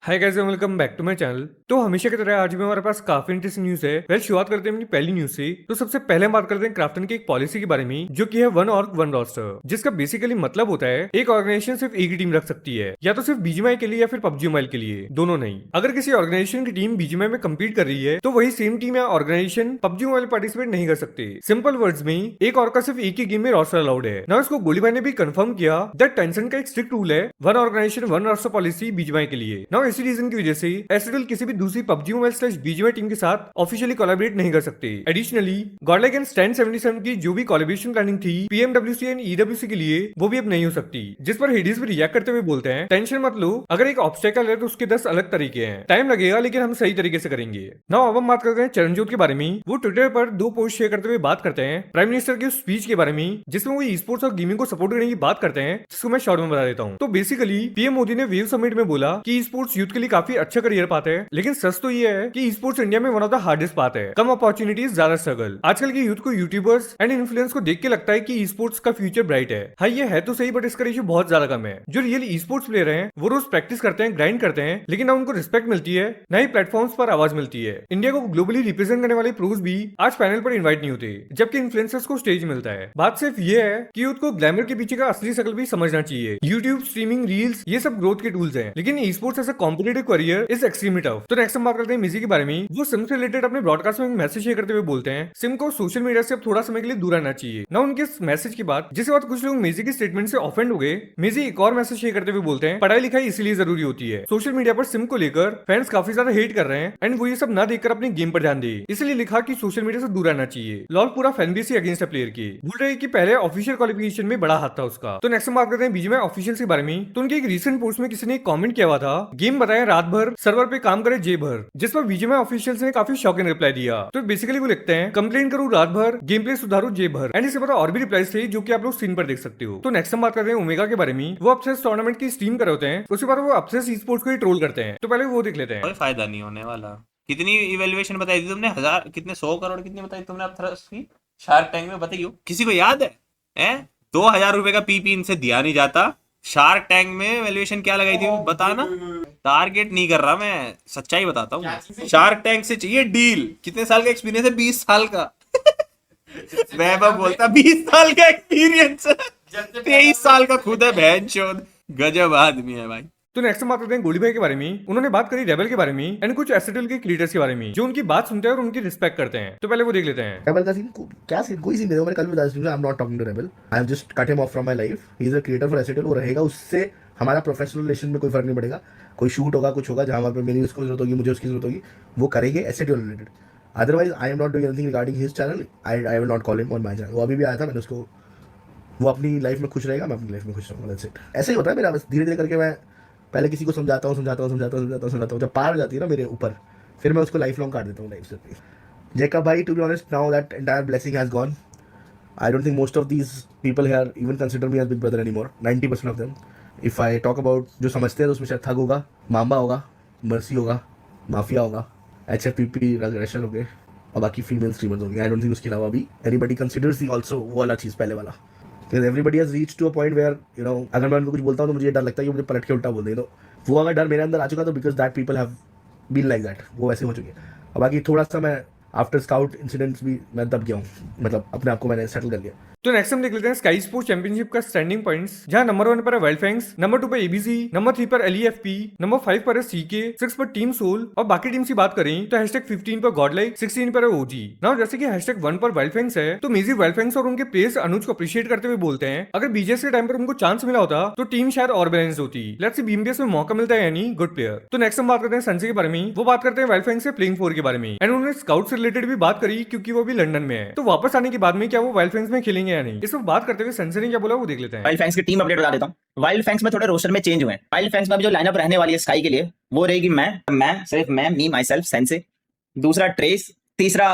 Hi guys, welcome back to my channel. तो हमेशा की तरह आज भी हमारे पास काफी इंटरेस्टिंग न्यूज है। शुरुआत करते हैं अपनी पहली न्यूज से। तो सबसे पहले हम बात करते हैं क्राफ्टन की एक पॉलिसी के बारे में, जो कि है वन ऑर्ग वन रोस्टर, जिसका बेसिकली मतलब होता है एक ऑर्गेनाइजेशन सिर्फ एक ही टीम रख सकती है, या तो सिर्फ बीजीएमआई के लिए या फिर पबजी मोबाइल के लिए, दोनों नहीं। अगर किसी ऑर्गेनाइजेशन की टीम बीजीएमआई में कम्पीट कर रही है तो वही सेम टीम या ऑर्गेनाइजेशन पबजी मोबाइल पार्टिसिपेट नहीं कर सकते। सिंपल वर्ड्स में एक ऑर्ग का सिर्फ एक ही गेम में रोस्टर अलाउड है ना। इसको गोली भाई ने भी कंफर्म किया दैट टेंशन का एक स्ट्रिक्ट रूल है one organisation one roster policy BGMI के लिए ना। इसी रीजन की वजह से एसडीएल किसी भी दूसरी PUBG mobile slash BGMI team के साथ ऑफिशियली कोलैबोरेट नहीं कर सकते। एडिशनली गॉडलाइक एंड स्टैंड 77 की जो भी कोलैबोरेशन प्लानिंग थी पीएमडब्ल्यूसी एंड ईडब्ल्यूसी के लिए, वो भी अब नहीं हो सकती। जिस पर हेडीज भी रिएक्ट करते हुए बोलते हैं, टेंशन मत लो, अगर एक ऑब्स्टेकल है तो उसके 10 अलग तरीके हैं, टाइम लगेगा लेकिन हम सही तरीके से करेंगे। नाउ अब हम बात करते हैं चरणजोत के बारे में। वो ट्विटर पर 2 पोस्ट शेयर करते हुए बात करते हैं प्राइम मिनिस्टर की स्पीच के बारे में, जिसमें वो ई स्पोर्ट्स और गेमिंग को सपोर्ट करने की बात करते हैं, जिसको मैं शॉर्ट में बता देता हूँ। तो बेसिकली पीएम मोदी ने वेव समिट में बोला कि ई स्पोर्ट्स यूथ के लिए काफी अच्छा करियर पाथ है, लेकिन सच तो ये है कि स्पोर्ट्स इंडिया में one of the hardest path है। कम अपॉर्चुनिटीज, ज्यादा स्ट्रगल। आजकल के यूथ को यूट्यूबर्स एंड इन्फ्लुएंस को देख के लगता है कि स्पोर्ट्स का फ्यूचर ब्राइट है। हाँ, ये है तो सही, बट इसका रेशियो बहुत ज्यादा कम है। जो रियल स्पोर्ट्स प्लेयर हैं वो रोज प्रैक्टिस करते हैं, ग्राइंड करते हैं, लेकिन ना उनको रिस्पेक्ट मिलती है, ना ही प्लेटफॉर्म्स पर आवाज मिलती है। इंडिया को ग्लोबली रिप्रेजेंट करने वाले प्रोज भी आज पैनल पर इन्वाइट नहीं होते, जबकि इन्फ्लुएंसर्स को स्टेज मिलता है। बात सिर्फ ये है कि यूथ को ग्लैमर के पीछे का असली शकल भी समझना चाहिए। यूट्यूब, स्ट्रीमिंग, रील्स, ये सब ग्रोथ के टूल्स हैं, लेकिन esports as a competitive career is extremely tough. तो नेक्स्ट हम बात करते हैं मिजी के बारे में। वो सिम से रिलेटेड अपने ब्रॉडकास्ट में मैसेज शेयर करते हुए बोलते हैं सिम को सोशल मीडिया से अब थोड़ा समय के लिए दूर रहना चाहिए ना। उनके इस मैसेज के बाद जिसके बाद कुछ लोग मेजी की स्टेटमेंट से ऑफेंड हो गए। मेजी एक और मैसेज शेयर करते हुए बोलते हैं पढ़ाई लिखाई इसलिए जरूरी होती है, सोशल मीडिया पर सिम को लेकर फैंस काफी ज्यादा हेट कर रहे हैं एंड वो ये सब ना देखकर अपने गेम पर ध्यान दे, इसलिए लिखा कि सोशल मीडिया से दूर रहना चाहिए। लॉल पूरा फैन बेस ही अगेंस्ट प्लेयर की बोल रहे कि पहले ऑफिशियल क्वालिफिकेशन में बड़ा हाथ था उसका। तो नेक्स्ट हम बात करते हैं बीजीएमआई ऑफिशियल के बारे में। तो उनके एक रीसेंट पोस्ट में किसी ने कमेंट किया हुआ था गेम बताया रात भर सर्वर पे काम करे जे भर, जिस पर बीजीएमआई ऑफिशियल्स ने काफी शॉकिंग रिप्लाई दिया। तो बेसिकली वो लिखते हैं कंप्लेन करूं रात भर, गेम प्ले सुधारू जे भर, एंड इसके बाद और भी रिप्लाईज थे जो कि आप लोग स्क्रीन पर देख सकते हो। तो नेक्स्ट हम बात करते हैं ओमेगा के बारे में। वो अपसेस टूर्नामेंट की स्ट्रीम कर रहे होते हैं, उसके बाद वो अपसेस ई स्पोर्ट्स को ही ट्रोल करते हैं। तो पहले वो देख लेते हैं। कोई फायदा नहीं होने वाला। कितनी इवेल्युएशन बताई थी तुमने? 1000 कितने 100 करोड़ कितनी बताई तुमने अब थ्रस्ट की? शार्क टैंक में बताइयो, किसी को याद है? 2000 रुपए का पीपी इनसे दिया नहीं जाता। शार्क टैंक में वैल्यूएशन क्या लगाई थी बताना। टारगेट नहीं कर रहा मैं, सच्चाई बताता हूँ। शार्क टैंक से चाहिए डील। कितने साल का एक्सपीरियंस है? 20 साल का। मैं बोलता 20 साल का एक्सपीरियंस है, 23 साल का खुद है। बहन चोद, गजब आदमी है भाई। तो नेक्स्ट हम बात करते हैं गोली भाई के बारे में। उन्होंने बात करी रेबल के बारे में एंड कुछ एसएटएल के क्रिएटर्स के बारे में जो उनकी बात सुनते हैं और उनकी रिस्पेक्ट करते हैं। तो पहले वो देख लेते हैं। रेबल का सीन क्या सीन? कोई सीन नहीं है। मैंने कल भी बताया, I am not talking to Rebel, I have just cut him off from my life. He is a creator for S8UL. वो रहेगा, उससे हमारा प्रोफेशनल रिलेशन में कोई फर्क नहीं पड़ेगा। कोई शूट होगा, कुछ होगा, जहां पर मेरी उसको जरूरत होगी, मुझे उसकी जरूरत होगी, वो करेंगे S8UL related. Otherwise I am not doing anything regarding his channel. I will not call him on my channel. वो अभी भी आया था, मैंने उसको, वो अपनी लाइफ में खुश रहेगा, मैं अपनी लाइफ में खुश रहूँगा। That's it. ऐसे ही होता है मेरा, बस धीरे धीरे करके मैं पहले किसी को समझाता हूँ, जब पार हो जाती है ना मेरे ऊपर, फिर मैं उसको लाइफ लॉन्ग काट देता हूँ लाइफ से। जेकब भाई, to be honest, now that entire blessing has gone, I don't think most of these people here even consider me as big brother anymore. 90% of them, if I talk about जो समझते हैं तो उसमें शायद थग होगा, मामा होगा, mercy होगा, mafia होगा, HFPP रशल हो गए, और बाकी फीमेल स्ट्रीमर्स होंगे। आई डोंट थिंक उसके अलावा भी एनीबडी कंसिडर्स दी ऑल्सो वो वाला चीज़ पहले वाला। Because everybody has reached to a point where, you know, अगर मैं उनको कुछ बोलता हूँ तो मुझे ये डर लगता है कि मुझे पलट के उल्टा बोल दें। तो वो अगर डर मेरे अंदर आ चुका तो because that people have been like that, वो वैसे हो चुके हैं। और बाकी थोड़ा सा मैं आफ्टर स्काउट इंसिडेंट्स भी मैं दब गया हूँ, मतलब अपने आप को मैंने सेटल कर लिया। तो नेक्स्ट हम देख लेते हैं स्काई स्पोर्ट्स चैंपियनशिप का स्टैंडिंग पॉइंट्स, जहां नंबर 1 पर है वाइल्ड फैंग्स, नंबर 2 पर एबीसी, नंबर 3 पर LEFP, नंबर 5 पर है CK, 6 पर टीम सोल, और बाकी टीम की बात करें तो #15 पर गॉडलाइक, 16 पर है OG। नाउ जैसे कि #1 पर वाइल्ड फैंग्स है, तो मेजी वाइल्ड फैंग्स और उनके प्लेयर्स अनुज को अप्रिशिएट करते हुए बोलते हैं अगर बीजेएस के टाइम पर उनको चांस मिला होता तो टीम शायद और बैलेंस होती। लेट्स सी बीएमबीएस में मौका मिलता है यानी गुड प्लेयर। तो नेक्स्ट हम बात करते हैं संजय के बारे में। वो बात करते हैं वाइल्ड फैंग्स के प्लेइंग 4 के बारे में एंड उन्होंने स्काउट से रिलेटेड भी बात करी, क्योंकि वो भी लंदन में है। तो वापस आने के बाद में क्या वो वाइल्ड फैंग्स में खेलेंगे या नहीं, इस पर बात करते हुए संजय ने क्या बोला वो देख लेते हैं। वाइल्ड फैंग्स की टीम अपडेट बता देता हूँ। वाइल्ड फैंग्स में थोड़े रोस्टर में चेंज हुए हैं। वाइल्ड फैंग्स में अभी जो लाइनअप रहने वाली है स्काई के लिए वो रहेगी सिर्फ मैं, मी माई सेल्फ, सेंसे, दूसरा ट्रेस, तीसरा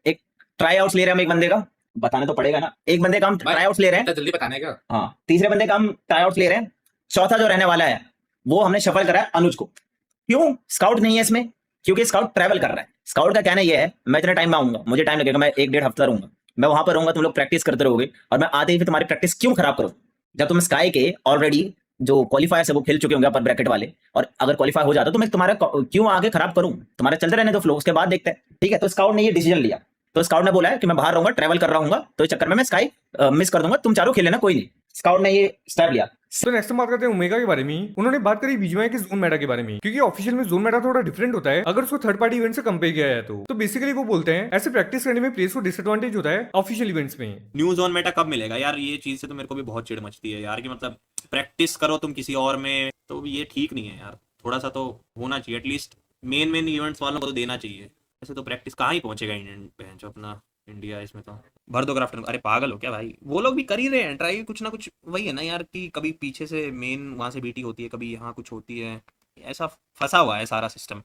एक ट्राई आउट्स ले रहे हैं हम एक बंदे का, बताना तो पड़ेगा ना, एक बंदे का हम ट्राई आउट्स ले रहे हैं, जल्दी बताने का। हाँ, तीसरे बंदे का हम ट्राई आउट्स ले रहे हैं। चौथा जो रहने वाला है वो हमने शफल करा है अनुज को। क्यों स्काउट नहीं है इसमें? क्योंकि स्काउट ट्रैवल कर रहा है। स्काउट का कहना यह है मैं इतने टाइम में आऊंगा, मुझे टाइम लगेगा, मैं 1-1.5 हफ्ता रहूंगा, मैं वहां पर रहूंगा, तुम लोग प्रैक्टिस करते रहोगे और मैं आते ही फिर तुम्हारी प्रैक्टिस क्यों खराब करूं जब तुम स्काई के ऑलरेडी जो क्वालिफायर्स है वो खेल चुके होंगे अपर ब्रैकेट वाले, और अगर क्वालिफाई हो जाता तो मैं तुम्हारा क्यों आगे खराब करूं, तुम्हारा चलते रहने दो फ्लो, उसके बाद देखते हैं। ठीक है, तो स्काउट ने ये डिसीजन लिया, तो स्काउट ने बोला है कि मैं बाहर रहूंगा, ट्रैवल कर रहा हूँ, तो इस चक्कर में मैं स्काई मिस कर दूंगा, तुम चारों खेल लेना, कोई नहीं। स्काउट ने ये स्टेप लिया। तो नेक्स्ट हम बात करते हैं ओमेगा के बारे में। उन्होंने बात करी बीजीएमआई के जोन मेटा के बारे में, क्योंकि ऑफिशियल में जोन मेटा थोड़ा डिफरेंट होता है अगर उसको थर्ड पार्टी इवेंट से कंपेयर किया जाए तो बेसिकली वो बोलते हैं ऐसे प्रैक्टिस करने में प्लेयर्स को डिसएडवांटेज होता है ऑफिशियल इवेंट्स में। न्यू जोन मेटा कब मिलेगा यार? ये चीज से तो मेरे को भी बहुत चिढ़ मचती है यार, कि मतलब प्रैक्टिस करो तुम किसी और में, तो ये ठीक नहीं है यार। थोड़ा सा तो होना चाहिए, एटलीस्ट मेन इवेंट्स वालों को तो देना चाहिए। ऐसे तो प्रैक्टिस कहाँ ही पहुंचेगा इंडियन जो अपना इंडिया, इसमें तो भर दो क्राफ्टन। अरे पागल हो क्या भाई, वो लोग भी कर ही रहे हैं ट्राई, कुछ ना कुछ। वही है ना यार कि कभी पीछे से मेन वहां से बीटी होती है, कभी यहाँ कुछ होती है, ऐसा फंसा हुआ है सारा सिस्टम।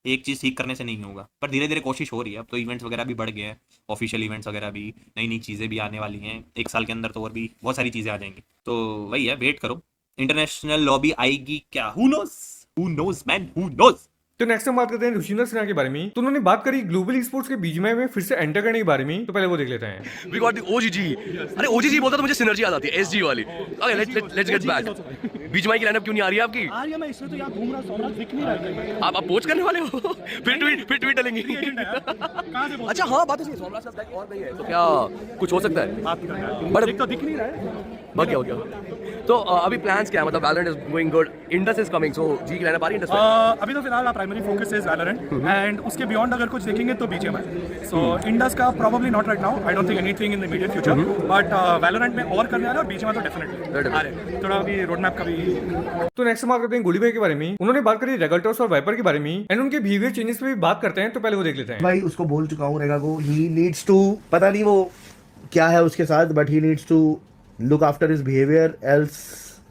एक चीज ठीक करने से नहीं होगा, पर धीरे धीरे कोशिश हो रही है। अब तो इवेंट्स वगैरह भी बढ़ गए हैं, ऑफिशियल इवेंट्स वगैरह भी, नई नई चीजें भी आने वाली हैं। एक साल के अंदर तो और भी बहुत सारी चीजें आ जाएंगी। तो वही है, वेट करो, इंटरनेशनल लॉबी आएगी क्या? Who knows man, who knows. तो नेक्स्ट हम बात करते हैं ऋषिंदर सिन्हा के बारे में। तो उन्होंने बात करी ग्लोबल स्पोर्ट्स के बीजीएमआई में फिर से एंटर करने के बारे में। तो पहले वो देख लेते हैं। We got the OGG. अरे OGG बोलता तो मुझे सिनर्जी याद आती है, SG वाली। Okay, let's get back. BGMI की लाइनअप क्यों नहीं आ रही है आपकी? आ रही है, मैं इसलिए तो यहाँ घूम रहा हूँ, दिख नहीं रहा है। आप पोच करने वाले हो? फिर ट्वीट डालेंगे। अच्छा हाँ, बात तो सही है, सोमनाथ साहब बैक और नहीं है तो क्या कुछ हो सकता है? बट तो दिख नहीं रहा है। बात क्या हो गया? तो अभी प्लान्स क्या है? मतलब Valorant is going good, Indus is coming, so जी की लाइनअप आ रही है इंडस में? अभी तो फिलहाल primary focus is Valorant, and उसके बियॉन्ड अगर कुछ देखेंगे तो बीजीएमआई। सो इंडस का probably not right now, I don't think anything in the immediate future, but Valorant में और करने वाला, और बीजीएमआई तो डेफिनेटली आ रहे। थोड़ा अभी रोड मैप का भी। तो नेक्स्ट बात करते हैं गोली भाई के बारे में। उन्होंने बात करी रेगल्टर्स और वाइपर के बारे में एंड उनके बिहेवियर चेंजेस पे भी बात करते हैं। तो पहले वो देख लेते हैं। भाई उसको बोल चुका हूँ रेगा को, ही नीड्स टू, पता नहीं वो क्या है उसके साथ, but he needs to look after his behaviour, else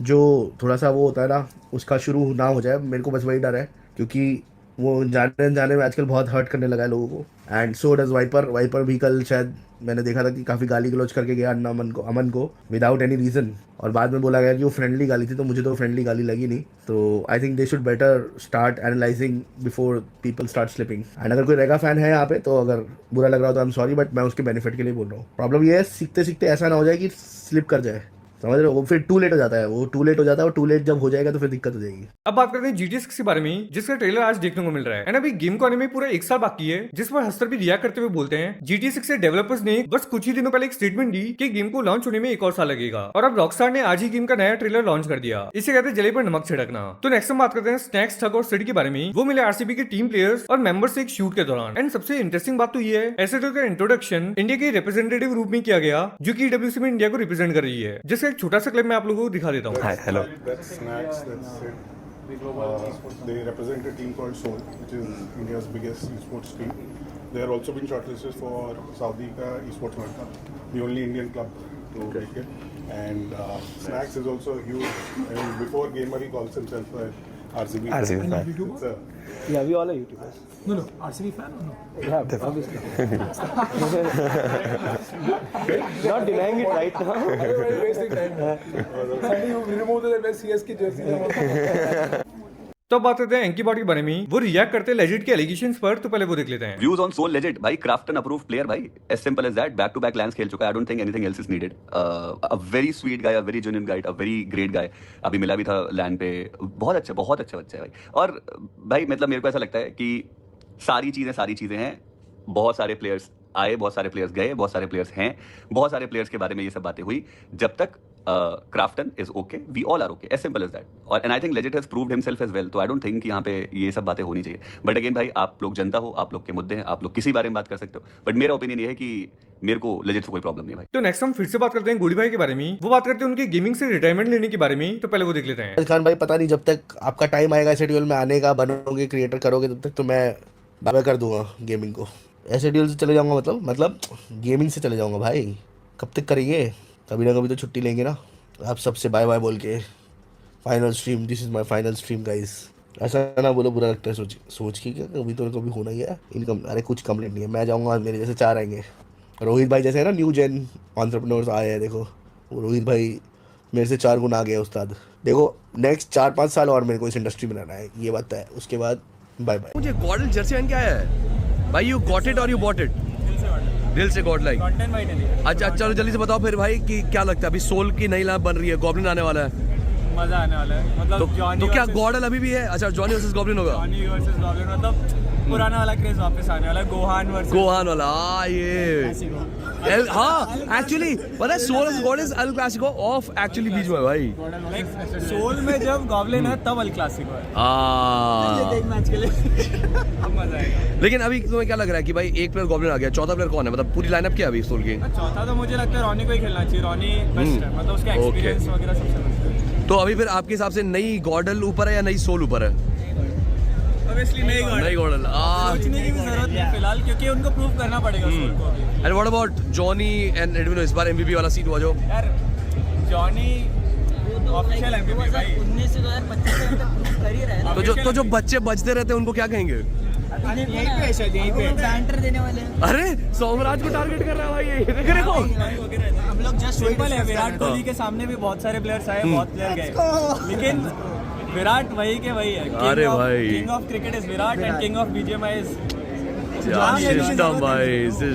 जो थोड़ा सा वो होता है ना उसका शुरू ना हो जाए। मेरे को बस वही डर है, क्योंकि वो जाने में आजकल बहुत हर्ट करने लगा है लोगों को। एंड सो डज वाइपर भी कल शायद मैंने देखा था कि काफ़ी गाली गलौज करके गया अमन को विदाउट एनी रीज़न, और बाद में बोला गया कि वो फ्रेंडली गाली थी, तो मुझे तो फ्रेंडली गाली लगी नहीं। तो I think they should better start analysing before people start slipping. And अगर कोई रेगा फैन है यहाँ पे, तो अगर बुरा लग रहा हो तो आई एम सॉरी, बट मैं उसके बेनिफिट के लिए बोल रहा हूँ। प्रॉब्लम ये है सीखते सीखते ऐसा ना हो जाए कि स्लिप कर जाए, समझ रहे हो? वो फिर टू लेट हो जाता है, वो टू लेट हो जाता है, और टू लेट जब हो जाएगा तो फिर दिक्कत हो जाएगी। अब बात करते हैं GTA 6 के बारे में, जिसका ट्रेलर आज देखने को मिल रहा है। एंड अभी गेम को आने में पूरा एक साल बाकी है, जिस पर हस्तर भी रिएक्ट करते हुए बोलते हैं GTA 6 से डेवलपर्स ने बस कुछ ही दिनों पहले एक स्टेटमेंट दी कि गेम को लॉन्च होने में एक और साल लगेगा, और अब रॉकस्टार ने आज ही गेम का नया ट्रेलर लॉन्च कर दिया। इसे कहते हैं जले पर नमक छिड़कना। तो नेक्स्ट हम बात करते हैं स्नैक्स, ठग और सिड के बारे में। वो मिले आरसीबी के टीम प्लेयर्स और मेंबर्स से एक शूट के दौरान। एंड सबसे इंटरेस्टिंग बात तो ये है, एसएडओ का इंट्रोडक्शन इंडिया के रिप्रेजेंटेटिव रूप में किया गया, जो की डब्ल्यूसी में इंडिया को रिप्रेजेंट कर रही है, जिसका एक छोटा सा क्लिप मैं आप लोगों को दिखा देता हूँ। Hello. That's Snacks, that's it. They represent a team called Soul, which is India's biggest esports team. They are also been shortlisted for Saudi ka Esports World Cup, the only Indian club to make it. And Snacks is also huge. I mean, before gamer he calls himself a RCB fan. It's a, Yeah, we all are YouTubers. No, RCB fan or no? Yeah, obviously. Not denying it right now. wasting time. Suddenly you remove the CSK jersey. तो अब बात करते हैं एंकी bot के बारे में। वो react करते हैं लेजिट के एलिगेशंस पर। तो पहले वो देख लेते हैं। व्यूज ऑन सोल लेजेंड भाई, क्राफ्टन अप्रूव्ड प्लेयर भाई, as simple as that. Back to back lands खेल चुका है, I don't think anything else is needed. A very sweet guy, a very genuine guy, a very great guy. अभी मिला भी था land पे, बहुत अच्छा बच्चा है भाई। और भाई मतलब मेरे को ऐसा लगता है कि सारी चीजें हैं। बहुत सारे प्लेयर्स आए, बहुत सारे प्लेयर्स गए, बहुत सारे प्लेयर्स हैं, बहुत सारे प्लेयर्स के बारे में ये सब बातें हुई। जब तक Krafton is okay, we all are okay, as simple as that. और and I think legend has proved himself as well, तो आई डोंट थिंक यहाँ पे ये सब बातें होनी चाहिए। बट अगेन भाई, आप लोग जनता हो, आप लोग के मुद्दे हैं, आप लोग किसी बारे में बात कर सकते हो। बट मेरा ओपिनियन ये है कि मेरे को लेजेंड से कोई प्रॉब्लम नहीं भाई। तो नेक्स्ट हम फिर से बात करते हैं गोली भाई के बारे में। वो बात करते हैं उनके गेमिंग से रिटायरमेंट लेने के बारे में। तो पहले वो देख लेते हैं। खान भाई, पता नहीं जब तक आपका टाइम आएगा शेड्यूल में आने का, बनोगे क्रिएटर करोगे, तब तक तो मैं दावा कर दूंगा गेमिंग को। ऐसे शेड्यूल से चले जाऊंगा, मतलब गेमिंग से चले जाऊंगा भाई। कब तक करेंगे? कभी ना कभी तो छुट्टी लेंगे ना। आप सबसे बाय बाय बोल के final stream, this is my final stream guys, ऐसा ना बोलो, बुरा लगता है सोच के। कभी तो कभी होना ही है। इनकम, अरे कुछ कंप्लेंट नहीं है, मैं जाऊंगा, मेरे जैसे 4 आएंगे। रोहित भाई जैसे है ना, न्यू जेन एंटरप्रेन्योर्स आए हैं, देखो वो रोहित भाई मेरे से 4 गुना आगे उस्ताद। देखो नेक्स्ट 4-5 साल और मेरे को इस इंडस्ट्री में रहना है, ये बात है। उसके बाद बाय बाय। मुझे गॉडल जर्सी पहन के आया है भाई। यू गॉट इट और यू बॉट इट? दिल से गॉड लाइक। अच्छा चलो जल्दी से बताओ फिर भाई कि क्या लगता है, अभी सोल की नई लैब बन रही है, गॉब्लिन आने वाला है। मजा आने वाला है मतलब तो क्या गॉडल अभी भी है? अच्छा, जॉनी वर्सेस गॉब्लिन होगा। जॉनी वर्सेस गॉब्लिन मतलब पुराना वाला क्रेज वापस आने वाला है, गोहान वर्सेस गोहान वाला हाँ एक्चुअली पता है, soul of god is el clasico of actually बीच में भाई। लाइक सोल में जब गॉब्लिन है तब अल क्लासिको है। हाँ मैच के लिए अब मजा आएगा। लेकिन अभी तुम्हें क्या लग रहा है कि भाई एक प्लेयर गॉब्लिन आ गया, चौथा प्लेयर कौन है? मतलब पूरी लाइनअप क्या है अभी सोल की? चौथा तो मुझे लगता है रॉनी को ही खेलना चाहिए, रॉनी बेस्ट है मतलब उसका एक्सपीरियंस वगैरह सबसे बेस्ट है। तो अभी फिर आपके हिसाब से नई गॉडल ऊपर है या नई सोल ऊपर है? ऑब्वियसली नई गॉडल सोचने की भी जरूरत नहीं फिलहाल, क्योंकि उनको प्रूव करना पड़ेगा सोल को अभी। And what about Johnny and Edwino? इस बार एमवीपी वाला सीट हुआ जो यार जॉनी ऑफिशियल एमवीपी भाई 19 से 2025 तक प्रूव कर ही रहा है। तो जो बच्चे बजते रहते हैं उनको क्या कहेंगे? यहीं पे है शायद, यहीं पे बैंटर देने वाले हैं। अरे सोमराज को टारगेट कर रहा है भाई ये, देख रहे हो? हम लोग जस्ट सिंपल है, विराट कोहली के सामने भी बहुत सारे प्लेयर्स आए, बहुत प्लेयर गए, लेकिन विराट वही के वही है। अरे भाई king of cricket is Virat and king of BGMI is system भाई।